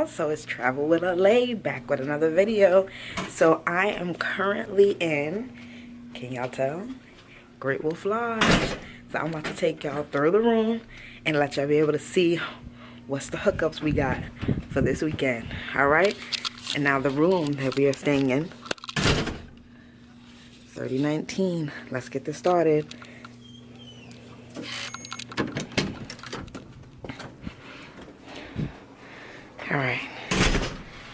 So it's Travel with a Lay, back with another video. So I am currently in, can y'all tell? Great Wolf Lodge. So I'm about to take y'all through the room and let y'all be able to see what's the hookups we got for this weekend. Alright? And now the room that we are staying in, 3019. Let's get this started. Alright,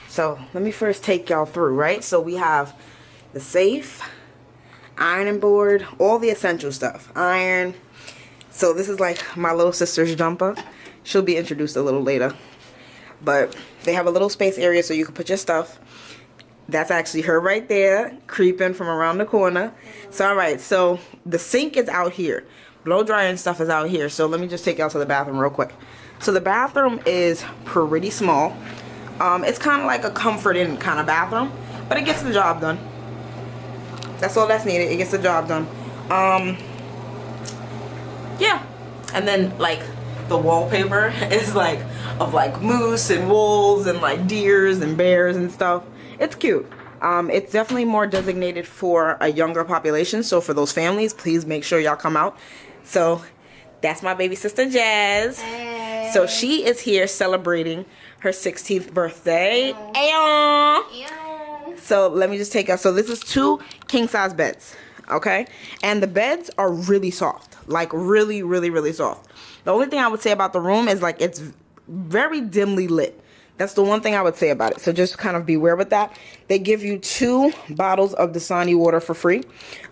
so let me first take y'all through, right? So we have the safe, ironing board, all the essential stuff. Iron. So this is like my little sister's jumper. She'll be introduced a little later. But they have a little space area so you can put your stuff. That's actually her right there, creeping from around the corner. So alright, so the sink is out here. Blow dryer and stuff is out here. So let me just take y'all to the bathroom real quick. So the bathroom is pretty small. It's kind of like a comforting kind of bathroom, but it gets the job done. That's all that's needed. It gets the job done. Yeah. And then like the wallpaper is like of like moose and wolves and like deers and bears and stuff. It's cute. It's definitely more designated for a younger population. So for those families, please make sure y'all come out. So that's my baby sister Jazz. Hey. So she is here celebrating her 16th birthday. Ayo. So let me just take out. So this is 2 king size beds. Okay. And the beds are really soft. Like really, really, really soft. The only thing I would say about the room is like it's very dimly lit. That's the one thing I would say about it. So just kind of beware with that. They give you 2 bottles of Dasani water for free.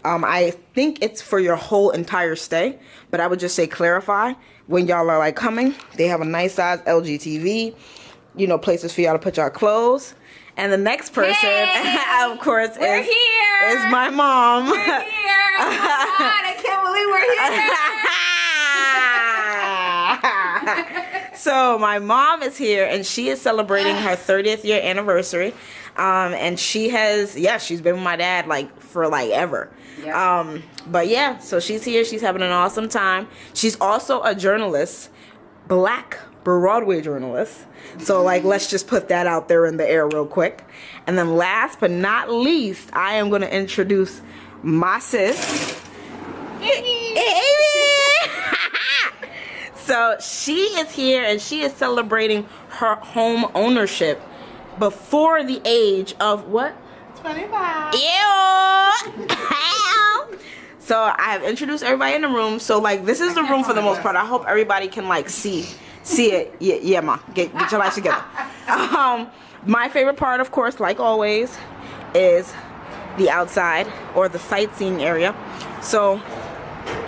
I think it's for your whole entire stay. But I would just say clarify when y'all are like coming. They have a nice size LG TV. You know, places for y'all to put y'all clothes. And the next person, hey, of course, is my mom. We're here. Oh my God, I can't believe we're here. So my mom is here and she is celebrating her 30th year anniversary. And she has, she's been with my dad like for like ever. Yep. But yeah, so she's here. She's having an awesome time. She's also a journalist, Black Broadway journalist. So like, let's just put that out there in the air real quick. And then last but not least, I am going to introduce my sis. So she is here and she is celebrating her home ownership before the age of what? 25. Ew. So I have introduced everybody in the room. So like this is the room for the most part. I hope everybody can like see it. Yeah, ma. Get your life together. My favorite part, of course, like always, is the outside or the sightseeing area. So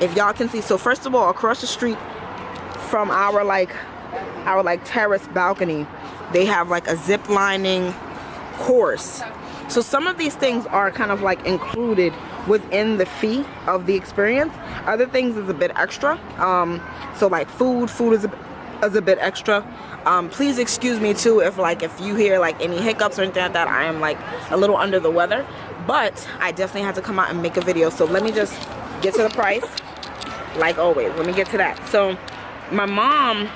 if y'all can see, so first of all, across the street from our terrace balcony, they have like a zip lining course. So some of these things are kind of like included within the fee of the experience. Other things is a bit extra. So like food is a bit extra. Please excuse me too if you hear like any hiccups or anything like that. I am like a little under the weather, but I definitely had to come out and make a video. So let me just get to the price. Like always, let me get to that. So my mom,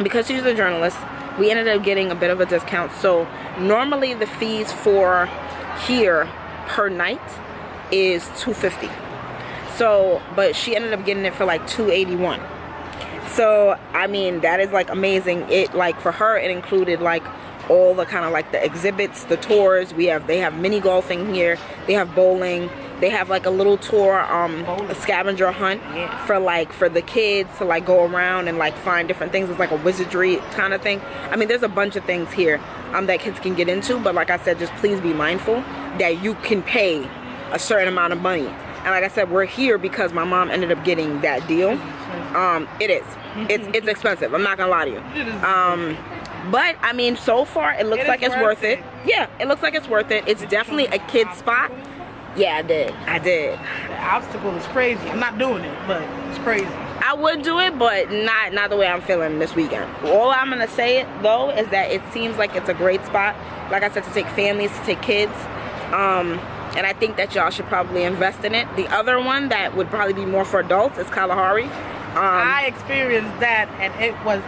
because she's a journalist, we ended up getting a bit of a discount. So normally the fees for here per night is $250. So, but she ended up getting it for like $281. So I mean, that is like amazing. It like for her, it included like all the kind of like the exhibits, the tours. They have mini golfing here. They have bowling. They have like a little tour, a scavenger hunt for the kids to like go around and like find different things. It's like a wizardry kind of thing. I mean, there's a bunch of things here that kids can get into. But like I said, just please be mindful that you can pay a certain amount of money. And like I said, we're here because my mom ended up getting that deal. It is. It's expensive. I'm not gonna lie to you. But I mean, so far it looks like it's worth it. Yeah, it looks like it's worth it. It's definitely a kid spot. Yeah, I did. The obstacle is crazy. I'm not doing it, but it's crazy. I would do it, but not the way I'm feeling this weekend. All I'm gonna say it though is that it seems like it's a great spot. Like I said, to take families, to take kids. And I think that y'all should probably invest in it. The other one that would probably be more for adults is Kalahari. I experienced that and it was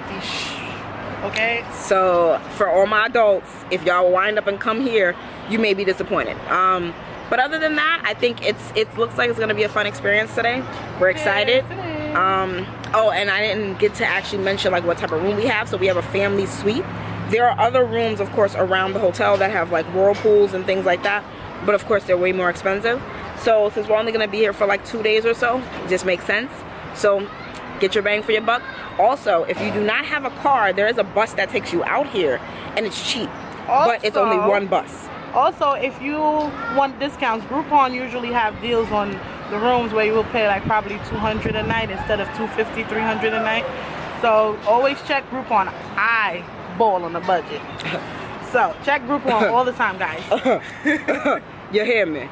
Okay. So for all my adults, if y'all wind up and come here, you may be disappointed. But other than that, I think it looks like it's gonna be a fun experience today. We're excited. Oh, and I didn't get to actually mention like what type of room we have. So we have a family suite. There are other rooms, of course, around the hotel that have like whirlpools and things like that. But of course, they're way more expensive. So since we're only gonna be here for like 2 days or so, it just makes sense. So get your bang for your buck. Also, if you do not have a car, there is a bus that takes you out here, and it's cheap. But it's only one bus. Also, if you want discounts, Groupon usually have deals on the rooms where you will pay like probably $200 a night instead of $250, $300 a night. So always check Groupon. I ball on a budget. So check Groupon all the time, guys. You hear me?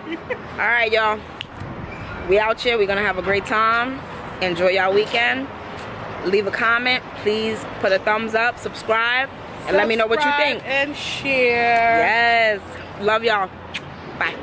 All right, y'all. We out here. We're gonna have a great time. Enjoy y'all weekend. Leave a comment. Please put a thumbs up, subscribe, and let me know what you think. And share. Yes. Love y'all. Bye.